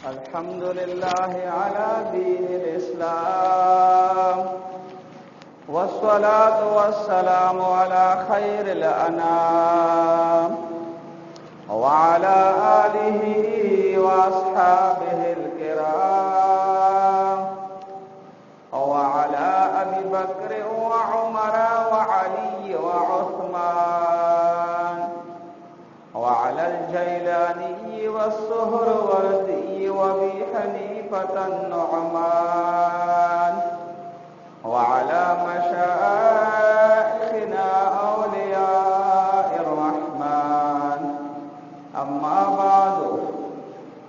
अल्हम्दुलिल्लाह अला दीनिल इस्लाम वस्सलातु वस्सलामु अला खैरिल अनाम व अला आलिहि व अस्हाबिहिल किराम व अला अबी बकर व उमर व अली व उस्मान व अला अल-जैलानी व सुहरवर्दी व अबी हनीफत अन्नुअमान व अला मशाइखिना औलियाइर रहमान। अम्मा बादु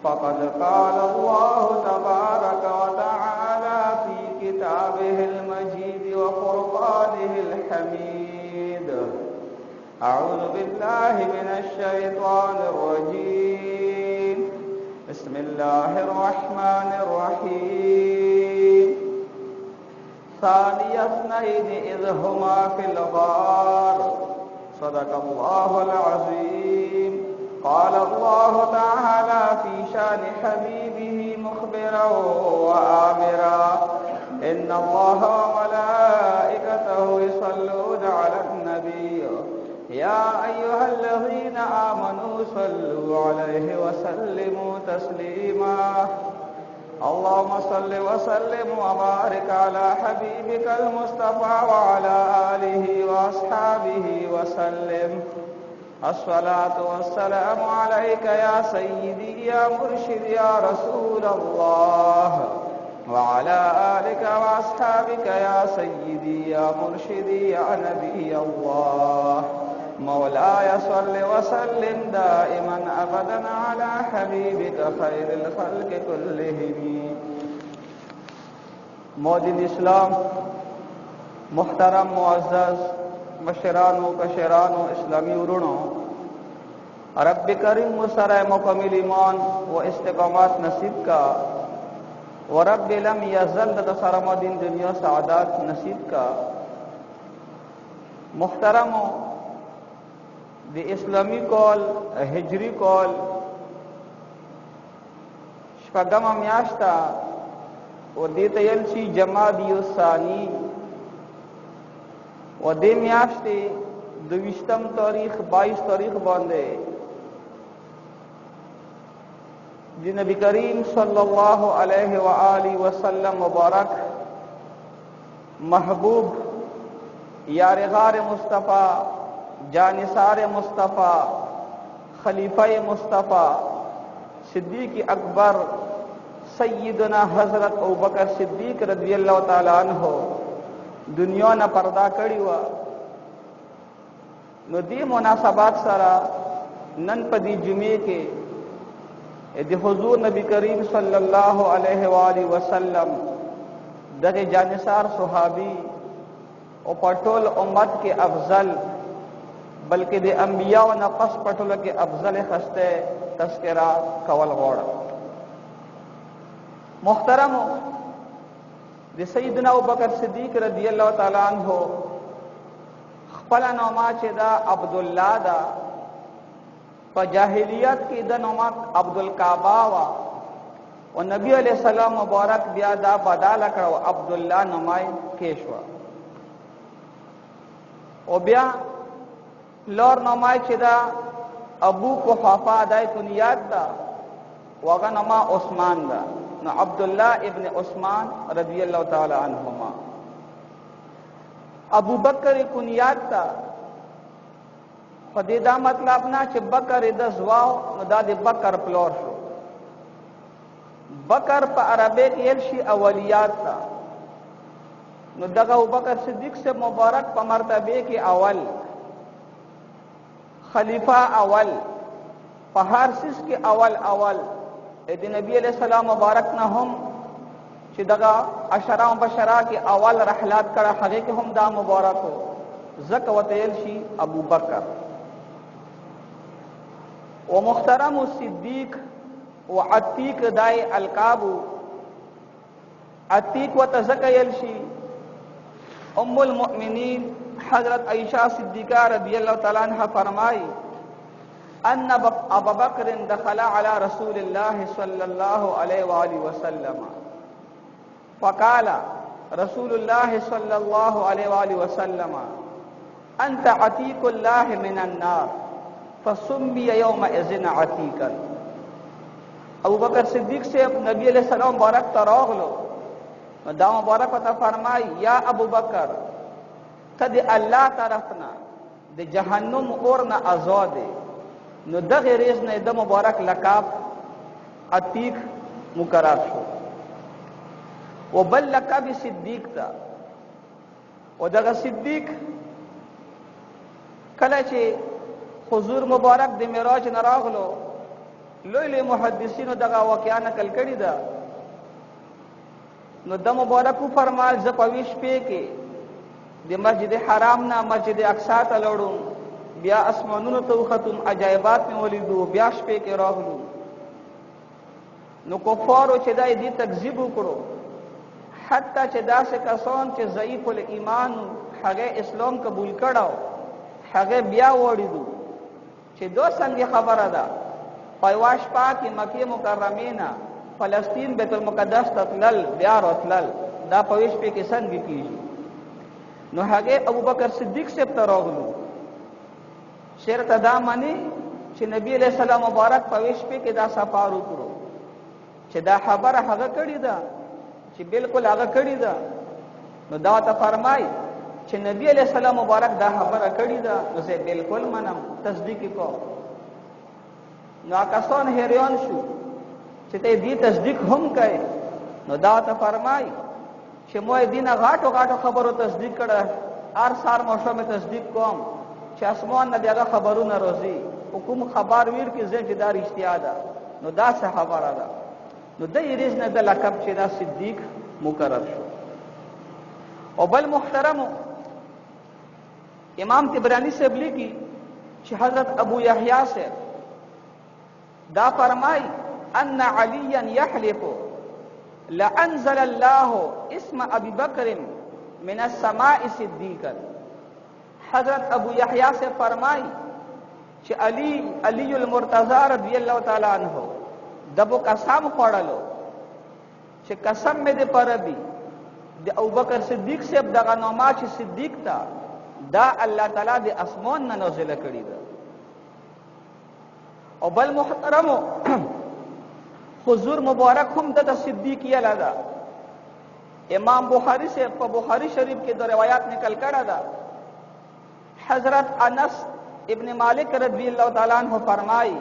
फ़क़द क़ाल अल्लाहु तबारक व तआला फ़ी किताबिहिल मजीद व फ़ुरक़ानिहिल हमीद। अऊज़ु बिल्लाहि मिनश शैतानिर रजीम। बिस्मिल्लाहिर रहमानिर रहीम। सानिय इस्नैनि इज़ हुमा फ़िल ग़ार। सदक़ल्लाहुल अज़ीम। क़ाल अल्लाहु तआला फ़ी शानि हबीबिही मुख़बिरन व आमिरा। इन्नल्लाह व मलाइकतहु युसल्लूना अलन नबी या अय्युहल्लज़ीना आमनू सल्लू अलैहि व सल्लिमू तस्लीमा। अल्लाहुम्मा सल्लि व सल्लिम व बारिक अला हबीबिकल मुस्तफ़ा व अला आलिहि व अस्हाबिहि व सल्लिम। अस्सलातु वस्सलामु अलैका या सय्यिदी या मुर्शिदी या रसूल अल्लाह व अला आलिका व अस्हाबिका या सय्यिदी या मुर्शिदी या नबी अल्लाह। मौलाया सल्लि व सल्लिम दाइमन अबदन अला हबीबिका खैरिल खल्क़ि कुल्लिहिम। मोदिन इस्लाम मुहतरम मुअज़्ज़ज़ मशरानो कशरानो इस्लामी उरुणो रब्बि करीम मुसरा मुकम्मिल ईमान व इस्तिक़ामत नसीब का व रब्बि लम यज़ल तसरमदीन दुनिया सआदत नसीब का। मुहतरमो द इस्लामी कॉल हिजरी कॉल शपगम म्याश्ता व देतयलसी जमादियुस्सानी व दे म्याश्ते 22 तारीख 22 तारीख बांधे जी नबी करीम सल्लल्लाहु अलैहि व आलिहि वसल्लम मुबारक महबूब यार गार मुस्तफ़ा जानिसार मुस्तफ़ा खलीफा मुस्तफ़ा सिद्दीक़ अकबर सय्यदना हज़रत अबू बकर सिद्दीक़ रज़ियल्लाहु ताला अन्हु दुनिया न पर्दा कड़ी हुआ नदी मुनासबात सरा नन पदी जुमे के हुजूर नबी करीम सल्लल्लाहु अलैहि वसल्लम दगे जानिसार सुहाबी और पटोल उम्मत के अफजल बल्कि दे अंबिया व नक़स पटोल के अफजल खस्ते तस्करा कवल गौड़। मुहतरम दे सय्यदना अबू बकर सिद्दीक़ रज़ियल्लाहु ताला अन्हु खपला नौमा चेदा अब्दुल्ला दा जाहिलियत की द नौमा अब्दुल काबा व नबी अलैहिस्सलाम मुबारक बिया दा बदाला करो अब्दुल्ला नुमाई केशवा ओ बिया लौर नुमाई चेदा अबू कुहाफा दाय कुनियात दा वगा नमा उस्मान दा न अब्दुल्ला इब्न उस्मान रज़ियल्लाहु ताला अन्हुमा। अबू बकर कुनियात दा फदेदा मतलब ना चे बकर दजवाओ न दादे बकर प्लोर शो बकर प अरबे केलशी अवलियात ता न दगा अबू बकर सिद्दीक़ से मुबारक प मर्तबे के अवल खलीफा अवल पहाड़ सिस के अवल अवल यदि नबी अलैहिस्सलाम मुबारक न हम चिदगा अशरा बशरा के अवल रहलात करा हगे के हम दा मुबारक हो जक वतेलशी अबू बकर व मुख्तरम सिद्दीक़ व अतीक दाय अलकाबू अतीक व तज़कयलशी उम्मुल मुमिनीन हजरत आयशा सिद्दीक़ा रज़ियल्लाहु ताला अन्हा फरमाई ان ابا بکر دخل على رسول الله صلى الله عليه واله وسلم فقال رسول الله صلى الله عليه واله وسلم انت عتيق الله من النار فسمي يومئذ عتيقا. ابو بکر صدیق سے نبی علیہ السلام مبارک تراغلو دا مبارک ته فرمای یا ابو بکر تد الله طرفنا د جهنم اورنا آزاد نو دغه ریز نه د مبارک لقب عتیق مقرر شو و بل لقب صدیق تا و دغه صدیق کله چې حضور مبارک د معراج نه راغلو لوی محدثینو دغه واقعا نقل کړی دا نو د مبارک فرمایل ز پویش په کې د مسجد حرام نه مسجد اقصی ته لړم بیا اسمانونو ته ختم عجایبات می ولیدو بیا شپې کې راغلو نو کفارو چې دای دې تکذیب وکړو حتی چې داسې کسان چې ضعیف الایمان هغه اسلام قبول کړو هغه بیا وړیدو چې دو څنګه خبره ده پایواش پاکي مکه مکرمه نه فلسطین بیت المقدس تطلل بیا راتلل دا پویش په کې څنګه کیږي نو هغه ابو بکر صدیق سے تراغلو شرط دا مانی چې نبی علیہ السلام مبارک پویش په کې دا سفار وکړو چې دا خبره هغه کړی ده چې بالکل هغه کړی ده نو دا ته فرمای چې نبی علیہ السلام مبارک دا خبره کړی ده نو زه بالکل منم تصدیق کو نو کسان حیران شو چې ته دې تصدیق هم کوي نو دا ته فرمای چې مو دینه غاټو غاټو خبرو تصدیق کړه هر سار موشو تصدیق کوم چې اسمان نه دغه خبرونه روزي حکم خبر ویر کې زه جدار اشتیا ده نو دا څه خبره ده نو د یریز نه د لقب چې دا صدیق مقرر شو او بل محترم امام طبرانی سے لیکي چې حضرت ابو یحیی سے دا فرمای ان علیا یحلف لانزل الله اسم ابي بکر من السماء صدیقا. حضرت ابو یحیی سے فرمای چې علی المرتضی رضی الله تعالی عنہ دبو قسم خوړلو چې قسم مې دې پر دی د ابو بکر صدیق سے دغه نوما چې صدیق تا دا الله تعالی د اسمان نه نازل کړی دا. او بل محترم حضور مبارک هم د صدیقیه لادا امام بخاری سے په بخاری شریف کې د روایت نقل کړه دا حضرت انس ابن مالک رضی اللہ تعالی عنہ فرمائی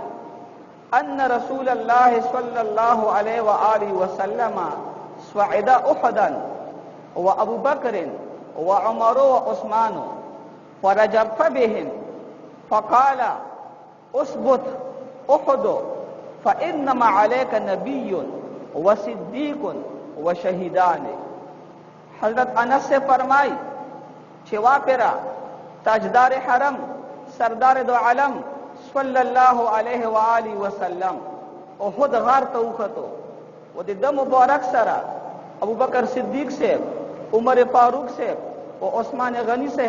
ان رسول اللہ صلی اللہ علیہ وآلہ وسلم صعد احدا وابو بکر وعمر وعثمان فرجف بهم فقال اثبت احد فانما عليك نبي وصديق وشهيدان. حضرت انس سے فرمائی چې واپرا تاجدار حرم سردار دو عالم صلی اللہ علیہ وآلہ وسلم احد غار ته وختو او د مبارک سره ابو بکر صدیق سے عمر فاروق سے او عثمان غنی سے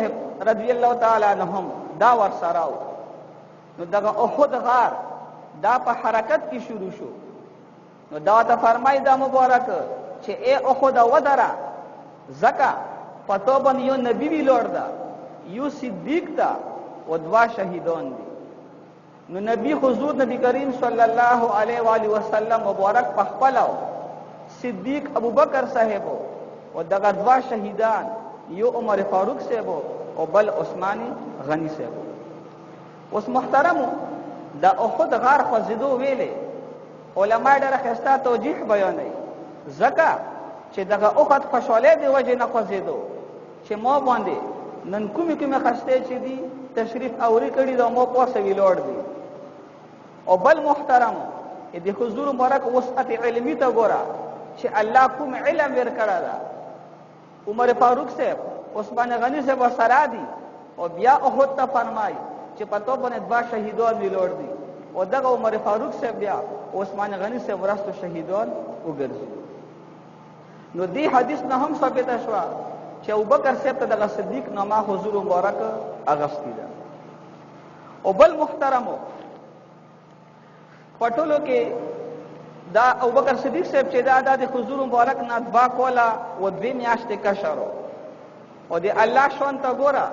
رضی اللہ تعالی عنہم دا ور سراو نو دغه احد غار دا په حرکت کی شروع شو نو دا ته فرمای دا مبارک چې اے احد ودرا زکا پتو بن یو نبی وی لور دا یو صدیق تا و دوا شهیدان دي نو نبی حضور نبی کریم صلی اللہ علیہ وآلہ وسلم مبارک پخپلو صدیق ابو بکر صاحبو و دغه دوا شهیدان یو عمر فاروق صاحبو او بل عثماني غنی صاحبو. اوس محترمو دا احد غار خوځیدو ویلې علما ډېر خسته توجیه بیانوي ځکه چې دغه احد خوشاله دی وجه نه خوځیدو چې مو باندې نن کومې خسته چې دي تشریف اوري کړي دا مو پوسه ویلوړ دي. او بل محترم دې حضور مبارک وسعت علمی ته ګورا چې الله کوم علم ور کړا دا عمر فاروق صاحب عثمان غنی صاحب سره دي او بیا احد ته فرمای چې پتو باندې دوا شهیدان ویلوړ دي او دغه عمر فاروق صاحب بیا عثمان غنی صاحب ورستو شهیدان وګرځي. نو دې حدیث نه هم ثابت شو چې ابوبکر صاحب ته دغه صدیق نامه حضور مبارک اغستی ده. او بل محترمو پټولو کې دا ابوبکر صدیق صاحب چې دا د حضور مبارک نه دعا کوله و 2 میاشتې کشرو او د الله شون ته ګوره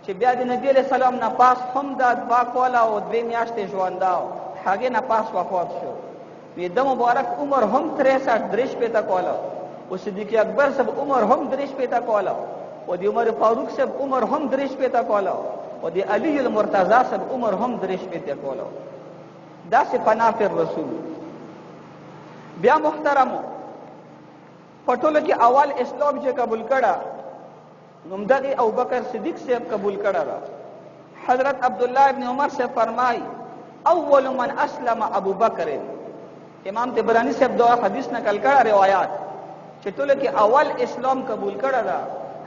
چې بیا د نبی علیہ السلام نه پاس هم دا دعا کوله او 2 میاشتې ژونداو هغه نه پاس وفات شو. د مبارک عمر هم 63 پته کوله او صدیق اکبر صاحب عمر هم 3 پته کوله او د عمر فاروق صاحب عمر هم 3 پته کوله او د علی المرتضی صاحب عمر هم 3 پته کوله. دا سه پنافر رسول. بیا محترمو پټولو کې اول اسلام چې قبول کړه نومدغه ابوبکر صدیق صاحب قبول کړه. حضرت عبداللہ ابن عمر سے فرمائی اول من اسلم ابو بکر. امام طبرانی صاحب دا حدیث نقل کړه روایت چې ټول کې اول اسلام قبول کړه دا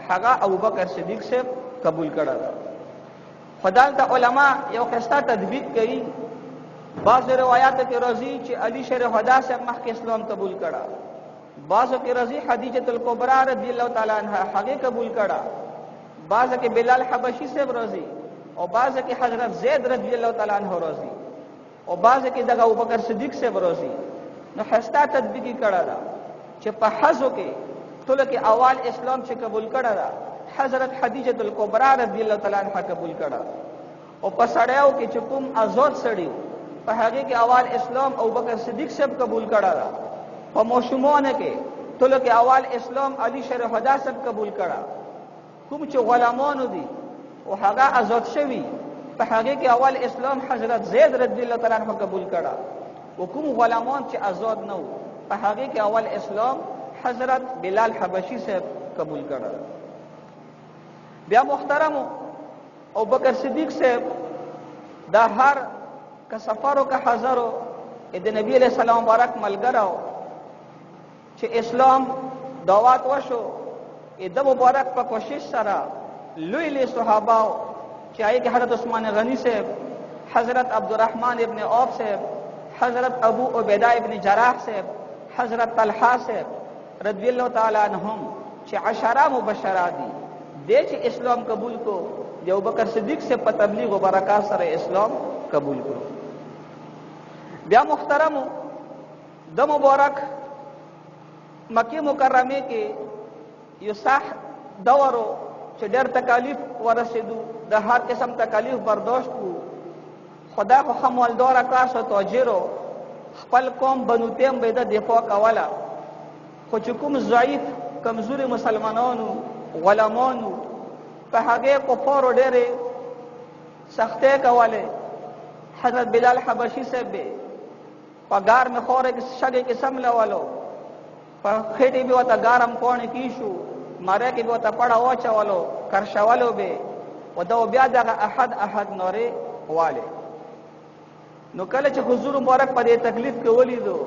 هغه ابوبکر صدیق صاحب قبول کړه دا. خدای ته علما یو قصه تدبیق کوي. بعض روایت کې راځي چې علی شیر هدا صاحب مخکې اسلام قبول کړه. بعض کې راځي خدیجه الکبرى رضی الله تعالی عنها هغه قبول کړه. بعض کې بلال حبشی صاحب راځي او بعض کې حضرت زید رضی الله تعالی عنہ راځي او بعض کې دغه ابوبکر صدیق صاحب راځي. نو خستا تطبیقی کړه دا چې په حزو کې ټول کې اول اسلام چې قبول کړه دا حضرت خدیجه الکبرى رضی الله تعالی عنها قبول کړه. او په سړیو کې چې کوم آزاد سړیو په هغه کې اول اسلام ابوبکر صدیق صاحب قبول کړه دا. په مشمونه کې ټول کې اول اسلام علی شیر هدا صاحب قبول کړه. کوم چې غلامانو دي او هغه آزاد شوی په هغه کې اول اسلام حضرت زید رضی الله تعالی عنہ قبول کړه. او کوم غلامان چې آزاد نه وو په هغه کې اول اسلام حضرت بلال حبشی صاحب قبول کړه. بیا محترمو ابوبکر صدیق صاحب دا هر کا سفرو کا حضرو د نبی علیہ السلام مبارک ملګرو چې اسلام دعوت وشو د مبارک په کوشش سره لوی لوی صحابه چې هغه حضرت عثمان غنی صاحب حضرت عبدالرحمن ابن عوف صاحب حضرت ابو عبیدہ ابن جراح صاحب حضرت طلحہ صاحب رضی اللہ تعالی عنہم چې 10 مبشرہ دي د چې اسلام قبول کو د ابوبکر صدیق سے په تبلیغ او برکات سره اسلام قبول کړو. بیا محترمو د مبارک مکه مکرمه کې یو صح دورو چې ډېر تکالیف ورسېدو د هر قسم تکالیف برداشت کو. خدا خو خمولدار کاس او تاجرو خپل قوم بنو تیم به د دفاع کوله خو چې کوم ضعیف کمزوري مسلمانانو غلامانو په هغه کفارو ډېرې سختۍ کوله. حضرت بلال حبشی صاحب پگار میں خورے کی شگے کی سملولو په خېټې به وته ګارم کونه کیشو ماره کې به وته پړه واچولو کرشولو به ودا بیا دغه احد نورې واله. نو کله چې حضور مبارک په دې تکلیف کې ولیدو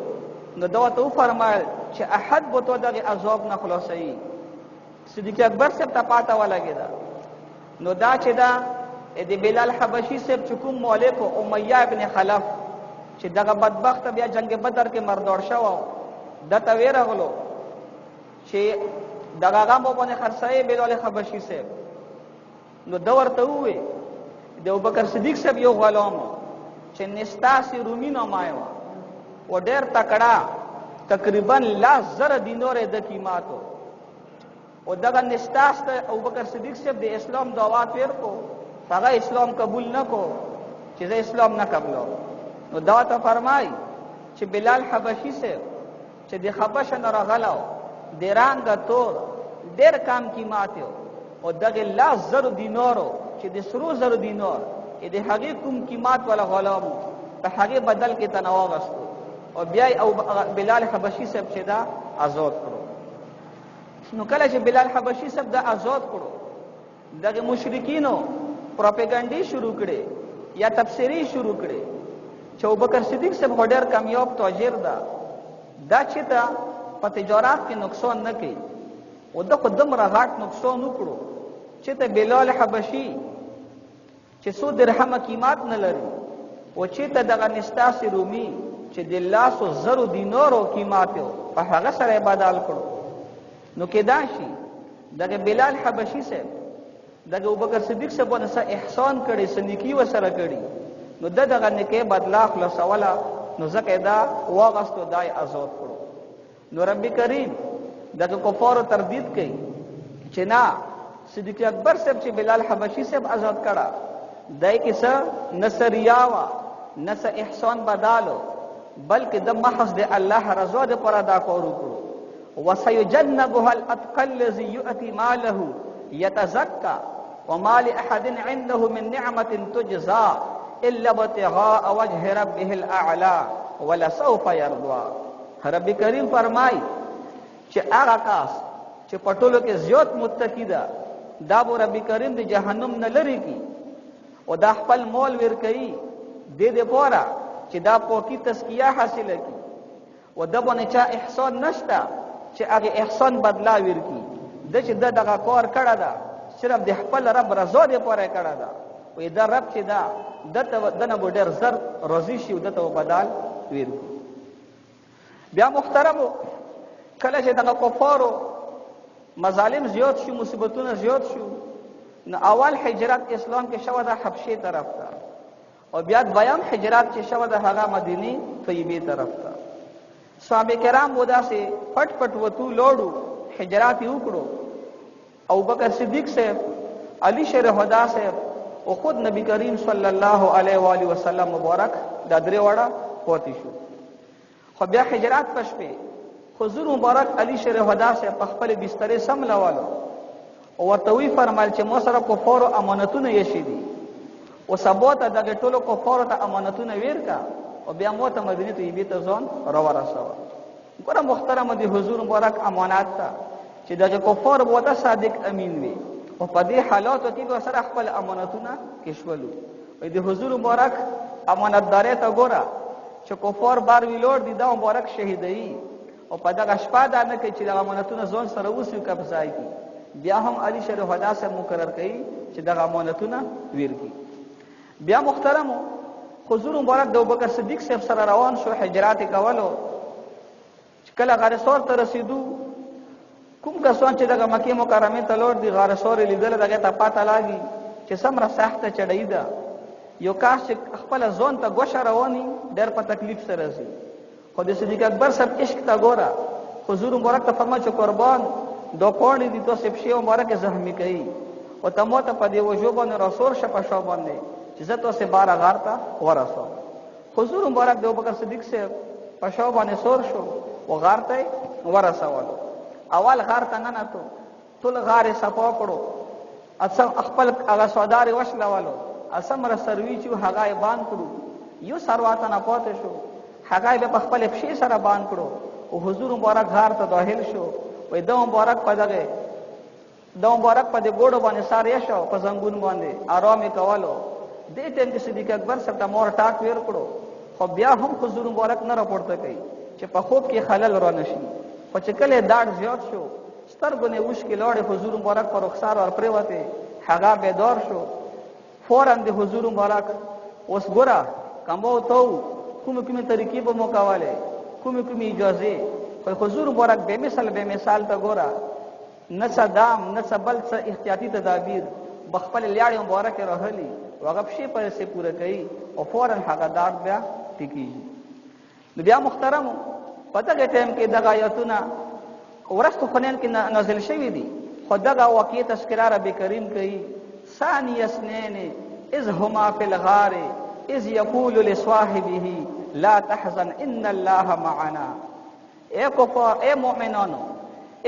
نو دا ته فرمایل چې احد به تو دغه عذاب نه خلاصي. صدیق اکبر صاحب ته پاته ولګیدا. نو دا چې دا د بلال حبشی صاحب چې کوم مالک امیہ ابن خلف چې دغه بدبخت بیا جنگ بدر کې مردار شو دته ویرغلو چې دغه غم باندې خرڅای بلال حبشی صاحب. نو دا ورته وې د ابوبکر صدیق صاحب یو غلام چې نستاسی رومي نامایو و ډېر تکړه تقریبا 10,000 دینار د قیمتو او دغه نستاس ته ابوبکر صدیق صاحب د اسلام دعوت ورکو هغه اسلام قبول نکو چې زه اسلام نه قبلو. نو دا ته فرمای چې بلال حبشی صاحب چې د حبش نه راغلو د رنګ تور ډېر کم قیمت او دغه 10,000 دینارو چې د 100,000 دینار د هغه کوم قیمت ولا غلام په هغه بدل کې تنوع غستو او بیا او بلال حبشی صاحب چې دا آزاد کړو. نو کله چې بلال حبشی صاحب دا آزاد کړو دغه مشرکینو پروپاګاندا شروع کړي یا تفسیری شروع کړي چې ابوبکر صدیق صاحب ډېر کامیاب تاجر دا چې تا په تجارت کې نقصان نه کوي او د قدم راغټ نقصان وکړو چې ته بلال حبشی چې 100 درهم قیمت نه لري او چې ته دغه نستاس رومي چې د 100,000 دینارو قیمت په هغه سره بدل کړو. نو کې دا شي دغه بلال حبشی صاحب دغه ابوبکر صدیق صاحب باندې احسان کړي سنیکی وسره کړي نو دغه نکي بدلا خلاصولا نو زکه دا واغستو دای آزاد کړو. نو رب کریم دغه کفار تردید کوي چې نه صدیق اکبر صاحب چې بلال حبشي صاحب آزاد کړه دای کې څه نصریا وا نس احسان بدالو بلکې د محض د الله رضا د پر ادا کولو کړو. وسيجنبها الاتقى الذي يؤتي ماله يتزكى وما لأحد عنده من نعمة تجزى إلا ابتغاء وجه ربه الأعلى ولسوف يرضى. رب کریم فرمای چې هغه کس چې پټولو کې زیات متقی ده دا به رب کریم د جهنم نه لري کی او دا خپل مول ور کوي د دې پورا چې دا پوکی تزکیه حاصله کی او د باندې چا احسان نشته چې هغه احسان بدلا ور کی د چې دغه کار کړه ده صرف د خپل رب رضا دې پورې کړه ده او دا رب چې دا دنه ډېر زر راضي شي او دته بدل ور کی. بیا محترمو کله چې دغه کفارو مظالم زیات شو مصیبتونه زیات شو نو اول هجرت اسلام کې شوه د حبشې طرف ته او بیا دویم هجرت چې شوه د هغه مدینه طیبه طرف ته. صحابه کرام وداسه پټ پټ وتو لوړو هجرت یې وکړو. ابو بکر صدیق صاحب علی شیر هدا صاحب او خود نبی کریم صلی الله علیه و آله وسلم مبارک د درې وړه پاتې شو. خو بیا هجرت پښپې حضور مبارک علی شیر هدا صاحب په خپل بستر سم لوالو او ورته وی فرمایل چې مو سره کفار او امانتونه یې شي دي او سبوت دغه ټولو کفار ته امانتونه ورکا او بیا مو ته مدینه طیبه ته ځون راورساو. ګوره محترم دی حضور مبارک امانات ته چې دغه کفار وته صادق امین وي او په دې حالاتو کې به سره خپل امانتونه کښولو. وي د حضور مبارک امانتداري ته ګوره چې کفار بار ویلور دي دا مبارک شهیدای او په دغه شپه دا نه کوي چې دغه امانتونه ځون سره وسیو قبضای کی بیا هم علی شیر هدا سے مقرر کړي چې دغه امانتونه ورکی. بیا محترمو حضور مبارک د ابوبکر صدیق صاحب سره روان شو هجرت کولو. کله غار سور ته رسیدو کوم کسان چې دغه مکه مکرمه ته لور دي غار سور لیدل دغه ته پاته لاګي چې سمره سخته چړې ده یو کاش خپل ځون ته ګوشه رواني ډېر په تکلیف سره زی. خو د صدیق اکبر صاحب عشق تا ګوره حضور مبارک ته فرمایي چې قربان دو پوڼې دي تو سپ شی مبارک زخمی کوي او تمو ته په دی وجو باندې رسول شپه شو باندې چې زه تو سه 12 غار ته ورسو. حضور مبارک د ابوبکر صدیق صاحب په شو باندې سور شو او غار ته ورسول. اول غار ته نه نتو ټول غار صفا کړو اصل خپل هغه سوداري وشلولو اسمره سروي چې هغه باندې کړو یو سرواتنه نه پاتې شو هغه به خپل پښې سره باندې کړو او حضور مبارک غار ته داخل شو. وې د مبارک په دغه د مبارک په دې ګوډو باندې ساري شو په زنګون باندې آرام کولو. دې ټیم کې صدیق اکبر صاحب ته مور ټاک ور کړو خو بیا هم حضور مبارک نه راپورته کوي چې په خوب کې خلل را نشي. خو چې کله داړ زیات شو سترګونه وښ کې لاړې حضور مبارک پر رخسار ور پریوته هغه بیدار شو. فوراً د حضور مبارک اوس ګورا کومو ته کومه طریقې به مقاواله کومه اجازه خو حضور مبارک به مثال ته ګورا نه صدام نه بل څه احتیاطي تدابیر بخپل لیاړې مبارک راهلي وغبشي پر سه پوره کوي او فوراً هغه داغ بیا ټکی. نو بیا محترم په دغه ټیم کې دغه آیاتونه ورستو خنن کې نازل شوی دي خو دغه واقعي تذکرہ رب کریم کوي ثانی اسنین اذ هما فی الغار اذ یقول لصاحبه لا تحزن ان الله معنا. اے کفار اے مؤمنانو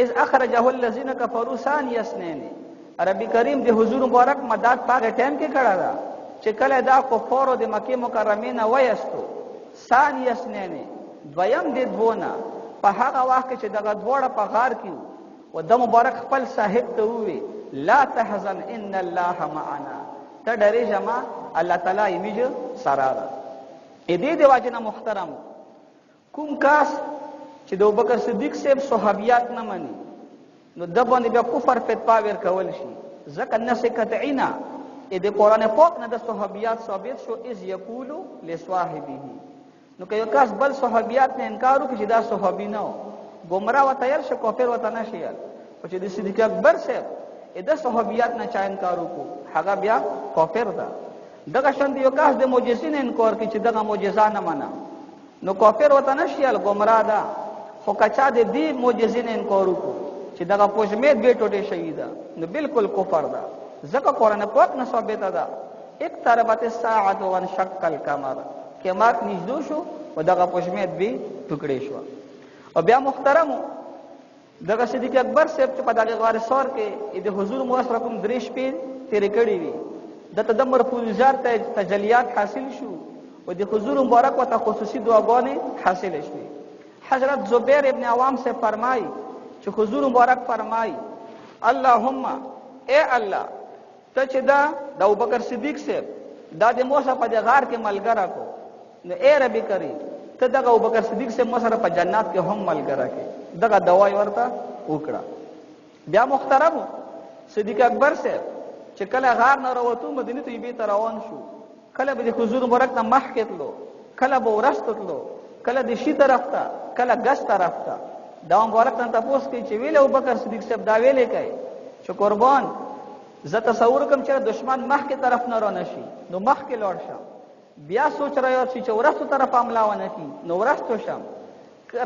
اذ اخرجه الذين كفروا ثانی اسنین رب کریم د حضور مبارک مدد پاګه ټیم کې کړه دا چې کله دا کفارو د مکه مکرمه نه وایستو ثانی اسنین دویم د دوونه په هغه وخت چې دغه دوړه په غار کې و د مبارک خپل صاحب ته وی لا تحزن ان الله معنا ته ډېرې جما الله تعالی ایمیج سره ده. دې د واجنه محترم کوم کاس چې د ابوبکر صدیق صاحب صحابیات نه مني نو د باندې بیا کفر فتوا ور کول شي ځکه نس قطعینا د قران پاک نه د صحابیات ثابت شو اذ یقول لصاحبه. نو که یو کاس بل صحابیات نه انکار وکړي چې دا صحابي نه گمراه و تیار شي کافر وته نشي او چې د صدیق اکبر صاحب د صحابیات نه چا انکار وکړو هغه بیا کافر ده. دغه شند یو کاس د معجزې نه انکار کوي چې دغه معجزه نه منه نو کافر وته نشیل گمراه ده. خو کچا د دې معجزې نه انکار وکړو چې دغه پوجمید به ټوټه شوی ده نو بالکل کفر ده. ځکه قرآن پاک نه ثابت ده اقتربت الساعه وانشق القمر، قیامت نږدې شو او دغه پوجمید به ټوکړې شو. او بیا محترمو دغه صدیق اکبر صاحب چې په دغه غار سور کې د حضور موثر کوم درې شپې تیرې کړې وي، د تدمر فوزار ته تجلیات حاصل شو او د حضور مبارک وته خصوصي دعاګانې حاصل شوې. حضرت زبیر ابن عوام سے فرمائی چې حضور مبارک فرمائی اللهم اے الله ته چې دا د ابوبکر صدیق صاحب دا د موسی په غار کې ملګری کو، نو اے رب کریم ته دغه ابوبکر صدیق صاحب مسره په جنت کې هم ملګری کې دغه دعای ورته وکړه. بیا محترم صدیق اکبر صاحب چې کله غار نه راوته مدینه طیبه ته روان شو، کله به د حضور مبارک نه مخکې تلو، کله به ورسته تلو، کله د شي طرف ته، کله ګس طرف ته. دا مبارک ته تاسو کې چې ویل ابوبکر صدیق صاحب دا ویلې کوي چې قربان زه تصور کوم چې دشمن مخکې طرف نه را نشي نو مخکې لاړ شم، بیا سوچ راځي چې ورسته طرف حمله ونه کی نو ورسته شم،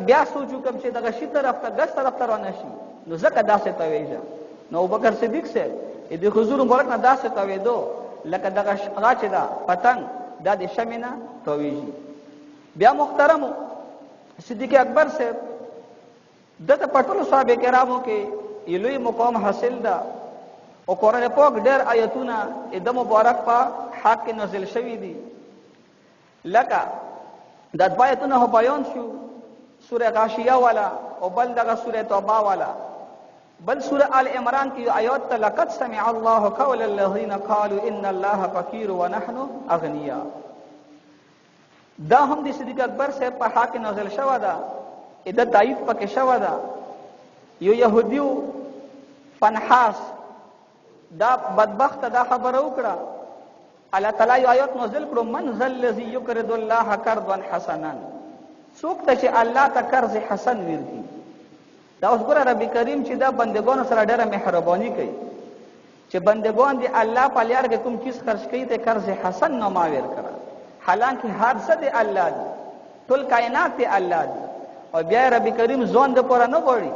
بیا سوچو کوم چې دغه شي طرف ته ګس طرف ته را نشي نو زکه داسې تویږه. نو ابوبکر صدیق صاحب د حضور مبارک نه داسې تویدو لکه دغه هغه چې دا پتنګ دا د شمینه تویږي. بیا محترمو صدیق اکبر صاحب دته پټولو صحابه کرامو کې لوی مقام حاصل ده او قرآن پاک ډېر آیتونه د مبارک په حق کې نازل شوي دي. لکه د دوه آیتونه بیان شو، سوره غاشیه والا او بل دغه سوره توبه والا، بل سوره آل عمران کې آیات ته لقد سمع الله قول الذين قالوا ان الله فقير ونحن اغنياء. دا هم د صدیق اکبر صاحب په حق نازل شوه ده، د تایید پکې شوه ده. یو يهودیو فنحاس دا بدبخت دا خبره وکړه، الله تعالی آیات نازل کړو من ذل الذی یقرض الله قرضا حسنا، څوک ته چې الله ته قرض حسن ورکړي. دا اوس ګوره رب کریم چې دا بندگانو سره ډېره مهرباني کوي چې بندگان دی الله په لار کې کوم چیز خرج کوي ته قرض حسن نه ماویر کړه، حالانکه هر څه دی الله دی، ټول کائنات دی الله دی. او بیا رب کریم ځان د پوره نه غواړي،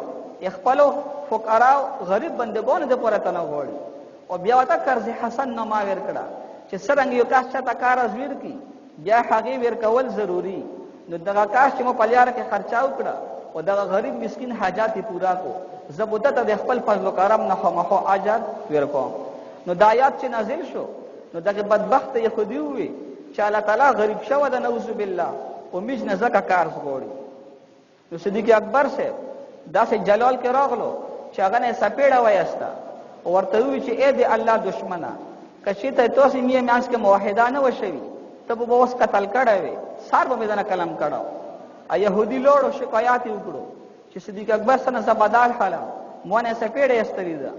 خپل فقرا غریب بندگانو د پوره نه غواړي او بیا وته قرض حسن نه ماویر کړه چې څنګه یو کاش چا تا کار ازویر کی بیا هغه ور کول ضروری. نو دغه کاش چې مو په لار کې خرچا وکړه او دغه غریب مسکین حاجات پورا کو، زبودت د خپل فضل و کرم نه خامخو اجر ور کوم. نو د آیات چې نازل شو نو دغه بدبخت يهودي وي چې الله تعالی غریب شو د نعوذ بالله او میج نه زکه کار غوړي. نو صدیق اکبر صاحب داسې جلال کې راغلو چې هغه نه سپېړه وایستا او ورته وی چې اې دې الله دشمنه کشي ته تاسو مې میانس کې موحدانه وشوي ته به اوس قتل کړه وي سار به دنه کلام کړه. ا يهودي لوړو شکایت وکړو چې صدیق اکبر سره زبادال حاله مونږه سپېړه استوي ده.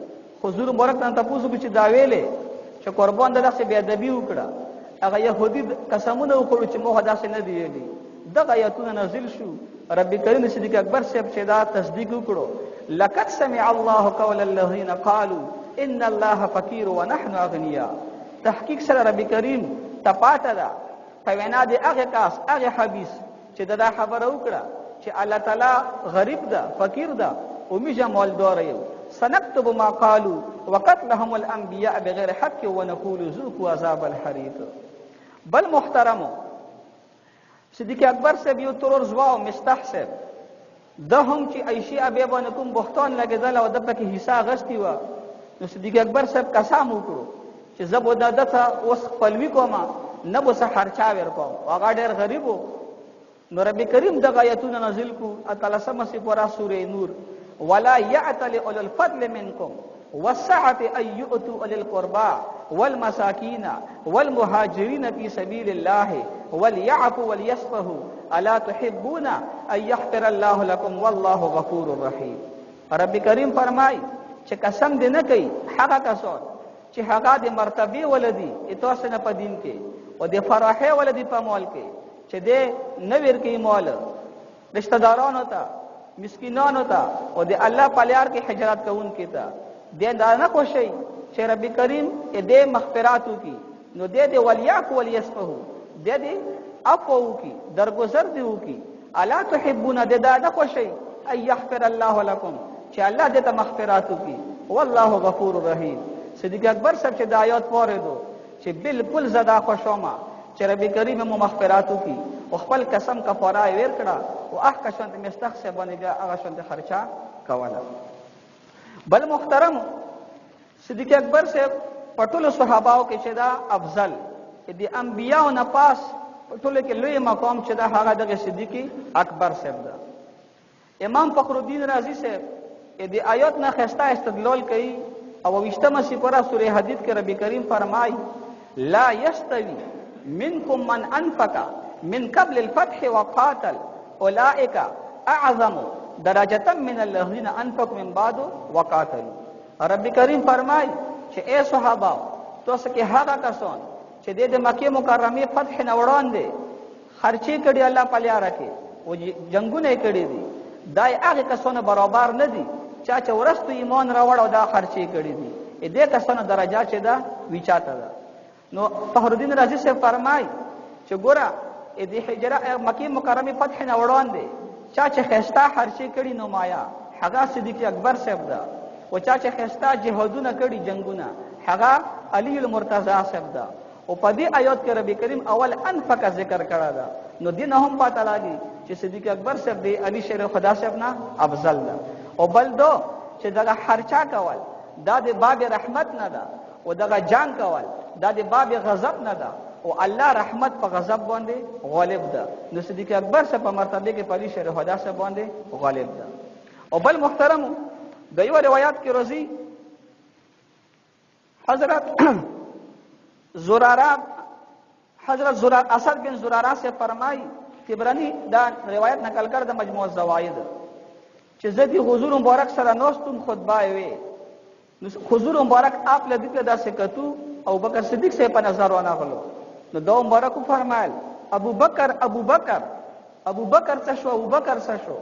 حضور مبارک ته تاسو چې دا ویلې چې قربان دغه بی ادبی وکړه، هغه يهودي قسمونه وکړو چې موږ داسې نه دی ویلي. دغه آیتونه نازل شو، رب کریم صدیق اکبر صاحب چې دا تصدیق وکړو لقد سمع الله قول الذين قالوا ان الله فقير ونحن اغنياء. تحقیق سره رب کریم تپاته ده په وینا د هغه کاس هغه حدیث چې دا خبره وکړه چې الله تعالی غریب ده فقیر ده او میجه مالدار یو. سنكتب ما قالوا وقتلهم الانبياء بغیر حق ونقول ذوقوا عذاب الحريق. بل محترمو صدیق اکبر صاحب یو ترور زواو مستح صاحب ده هم چې عائشہ ابي باندې کوم بهتان لګیدل او د پکې حصہ غشتي و. نو صدیق اکبر صاحب قسم وکړو چې زب ودادته اوس خپلوي کوم نه به سحر چا ور کوم، هغه ډېر غریب و. نو رب کریم دغه آیتونه نازل کو اتل سم سی پورا سوره نور ولا يعتل اولو الفضل منكم والسعه ان يؤتوا اولي القربى والمساكين والمهاجرين في سبيل الله وليعفوا وليصفحوا الا تحبون ان يغفر الله لكم والله غفور رحيم. رب کریم فرمای چې قسم دې نه کوي هغه کسان چې هغه د مرتبه ولدي اتوسه نه پدین کې او د فرحه ولدي په مال کې چې دې نویر کې مال رشتہ دارانو ته مسکینانو ته او د الله په لار کې حجرات کوون کې ته دې دا نه کوشي چې رب کریم دې مغفراتو کی نو دې وليعفو وليصفحوا دې عفو کی درگذر دی وکي الا تحبون ددا نه خوشي اي يغفر الله لكم چې الله دې ته مغفرت وکي والله غفور رحیم. صدیق اکبر صاحب چې د آیات پوهېدو چې بالکل زدا خوشومه چې رب کریم مو مغفرت وکي او خپل قسم کفاره ور کړه او اخ کشنت مستخ باندې هغه شنت خرچا کوله. بل محترم صدیق اکبر صاحب پټول صحاباو کې چې دا افضل دي انبیاء نه پاس ټول کې لوی مقام چې دا هغه د صدیق اکبر صاحب دا. امام فخر الدین رازی صاحب دې آیات نه خسته استدلال کوي او وشتمه سپاره سوره حدید کې رب کریم فرمای لا یستوی منکم من انفق من قبل الفتح وقاتل اولئک اعظم درجه من الذين انفقوا من بعد وقاتلوا. رب کریم فرمای چې اے صحابه تاسو کې هغه کسان چې د مکه مکرمه فتح نه وړاندې خرچي کړي الله په لاره کې او جنگونه کړي دي دای هغه کسانو برابر نه دي چې ورستو ایمان راوړ او دا خرچي کړي دي دې کسانو درجه چې دا ویچاته ده. نو فخر الدین رازی سے فرمای چې ګوره دې هجره مکه مکرمه فتح نه وړاندې چې خستا خرچي کړي نو مایا هغه صدیق اکبر صاحب ده او چې خستا جهادونه کړي جنگونه هغه علی المرتضی صاحب ده. او په دې آیات کې رب کریم اول انفق ذکر کړه دا نو دین هم پاتہ لاګي چې صدیق اکبر صاحب دی علی شیر خدا صاحب نه افضل ده. او بل دو چې دغه خرچا کول دا د باب رحمت نه ده او دغه جنگ کول دا د باب غضب نه ده او الله رحمت په غضب باندې غالب ده. نو صدیق اکبر صاحب په مرتبه کې علی شیر خدا صاحب باندې غالب ده. او بل محترم د یو روایت کې راځي حضرت زرار اسد بن زرارہ سے فرمائی تبرانی دا روایت نقل کړ د مجموع الزوائد چې زدي حضور مبارک سره نوستم خطبه وي نو حضور مبارک آپ له دې دا سکتو او بکر صدیق سے په نظر ونه غلو نو دا مبارک فرمایل ابو بکر څه شو ابو بکر څه شو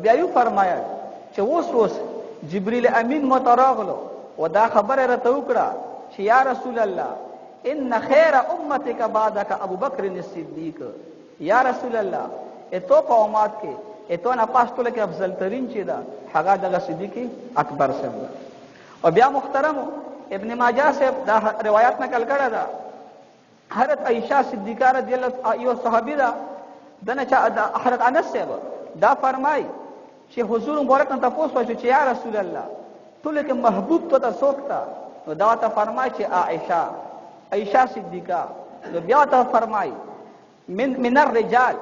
بیا یو فرمایل چې اوس جبريل امین متراغلو ودا خبره راته وکړه چې یا رسول الله ان خیر امتک بعدک ابو بکر الصدیق. یا رسول الله اتو قومات کې اتو نه پاستول کې افضل ترین چې دا هغه د صدیق اکبر صاحب. او بیا محترم ابن ماجه صاحب دا روایت نقل کړه دا حضرت عائشہ صدیقہ رضی الله عنها صحابی دا دنه چې حضرت انس صاحب دا فرمای چې حضور مبارک ته تاسو وایي چې یا رسول الله ټول کې محبوب ته سوکتا نو دا ته فرمای چې عائشہ صدیقہ نو بیا ته فرمای من الرجال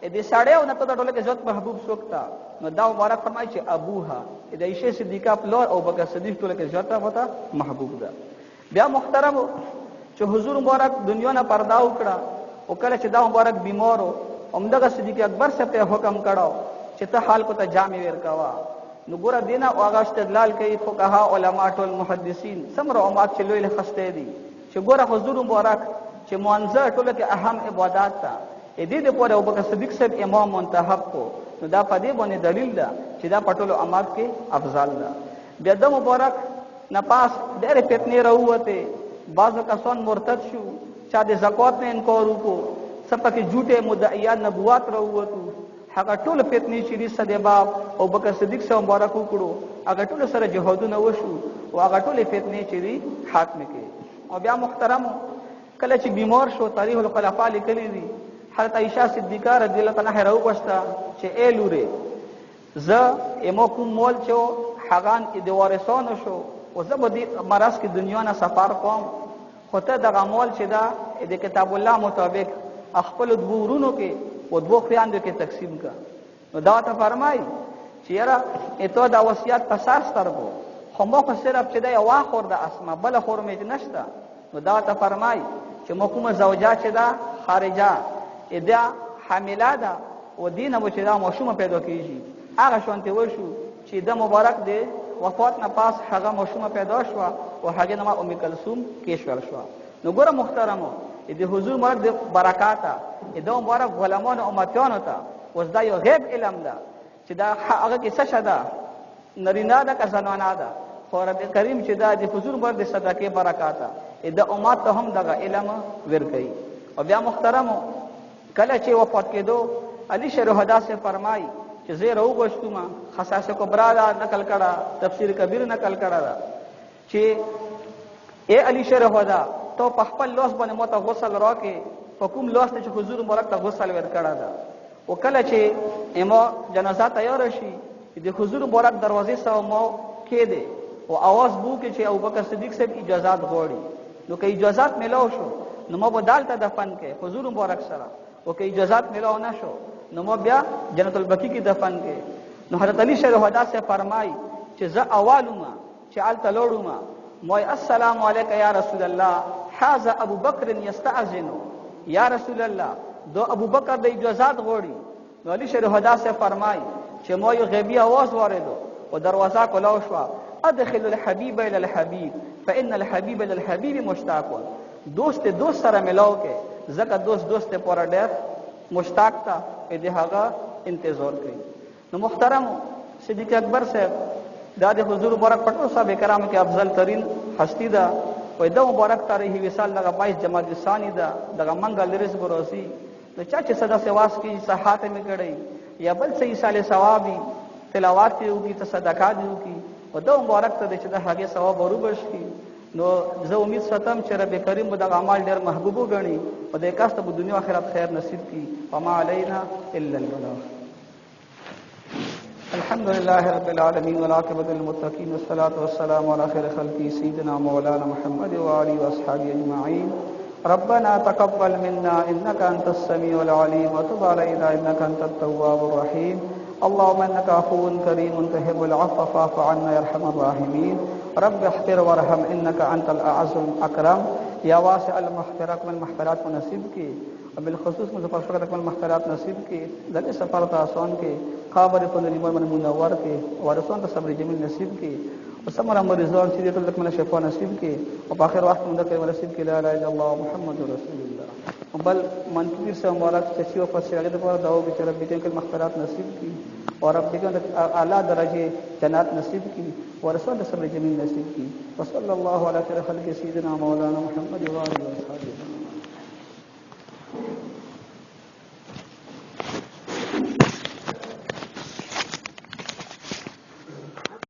دې ساړیو نه ته ټول کې عزت محبوب سوکتا نو دا مبارک فرمای چې ابوها دې عائشہ صدیقہ پلور او بکر صدیق ټول کې عزت وتا محبوب ده. بیا محترم چې حضور مبارک دنیا نه پردا وکړه او کله چې دا مبارک بیمارو همدغه صدیق اکبر سے په حکم کړه چې ته حال کو ته جامع ورکوا نو ګور دینه او هغه استدلال کوي فقها علما ټول محدثین سمره امات چې لوی خسته دي چې ګور حضور مبارک چې منځ ټول کې اهم عبادت تا دې دې پورې ابوبکر صدیق صاحب امام منتخب کو نو دا په دې باندې دلیل ده چې دا پټولو امات کې افضل ده. بیا د مبارک نه پاس ډېر فتنې راوته بعضو کسان مرتد شو چا د زکات نه انکار وکړو سپکه جھوټه مدعیان نبوت راوته هغه ټول فتنې چې دې سبب او بکر صدیق صاحب مبارک وکړو هغه ټول سره جهادونه وشو او هغه ټول فتنې چې دې حاکم کې. او بیا محترم کله چې بیمار شو تاریخ الخلفاء لیکلي دي حضرت عائشہ صدیقہ رضی الله عنها راوغشتا چې اے لوري ز امو کوم مول چې حغان د وارثانو شو او زه به د مرز کې دنیا نه سفر کوم خو ته دغه مول چې دا د کتاب الله مطابق خپل دورونو کې او دوه خیاندو کې تقسیم کا. نو دا ته فرمای چې یاره اته دا وصیت په سر سترګو خو مو خو صرف چې دا یو واخور د اسمه بل خور مې نشته. نو دا ته فرمای چې مو کومه زوجا چې دا خارجه ادا حامله ده او دینه و چې دا ماشومه پیدا کیږي هغه شونته وشو چې د مبارک دی وفات نه پاس هغه ماشومه پیدا شو او هغه نوم ام کلثوم کیشور شو. نو ګوره محترمو د حضور مرګ د برکاته د مبارک غلامان امتیانو ته اوس دا یو غیب علم ده چې دا هغه کې څه شته نرینه ده که زنانه ده خو رب کریم چې دا د حضور مرګ د صدقې برکاته د امت ته هم دغه علم ورکړي. او بیا محترمو کله چې وفات کېدو علي شهدا سے فرمای چې زه راو غوښتم خصائص کبرا دا نقل کړه تفسیر کبیر نقل کړه دا چې اے علي شهدا تو په خپل لاس باندې مو ته غسل راکې په کوم لاس ته چې حضور مبارک ته غسل ورکړه دا او کله چې امو جنازه تیار شي د حضور مبارک دروازې سره مو کېده او आवाज بو کې چې ابوبکر صدیق صاحب اجازه غوړي نو که اجازه ملو شو نو مو بدالته دفن کې حضور مبارک سره او که اجازه ملو نه شو نو مو بیا جنت البقیع کې دفن کې نو حضرت علی شهدا سے فرمای چې ز اوالما چې ال تلوړما مو السلام علیک یا رسول الله هذا ابو بکر یستاذن یا رسول الله دو ابو بکر د اجازه غوړي نو علی شهدا سے فرمای چې مو یو غیبی आवाज واردو او دروازه کلاو شو ادخل الحبیب الى الحبیب فان الحبیب الى الحبیب مشتاق دوست دوست سره ملاو کې زکه دوست پر ډېر مشتاق تا دې هغه انتظار کوي نو محترم صدیق اکبر صاحب د حضور مبارک پټو صاحب کرام کې افضل ترین هستی ده او د مبارک تاریخ وصال دغه 22 جمادی الثانی ده دغه منګل لرس بروسی نو چا چې صدا سواس کې صحات می کړي یا بل صحیح سال ثوابي تلاوات یو کی تصدقات یو کی او د مبارک ته چې د هغه ثواب ورو کی نو زه امید ستم چې رب کریم د اعمال ډېر محبوب وګڼي او د کاسته په دنیا آخرت خیر نصیب کی وما علینا الا البلاغ الحمد لله رب العالمين والعاقبة للمتقين والصلاة والسلام على خير خلقه سيدنا مولانا محمد وآله وأصحابه أجمعين ربنا تقبل منا إنك أنت السميع العليم وتب علينا إنك أنت التواب الرحيم اللهم إنك عفو كريم تحب العفو فاعف عنا يا أرحم الراحمين رب اغفر وارحم إنك أنت الأعز الأكرم يا واسع المغفرات والمغفرات نصیب کی وبالخصوص مظفر شکر المغفرات نصیب کی دل سفر آسان کے خابر من منور کے ورسون صبر جمیل نصیب کی وسمر مرزان سیدۃ الکمل شفا نصیب کی وباخر وقت مندر نصیب کی لا اله الا الله محمد رسول الله بل منکبیر سے مبارک چشی و فسیغت پر دعو کی رب بیٹے کے مغفرات نصیب کی اور رب کے اعلی درجے جنات نصیب کی ورسول صبر جمیل نصیب کی وصلی اللہ علی خیر خلق سیدنا مولانا محمد و علیہ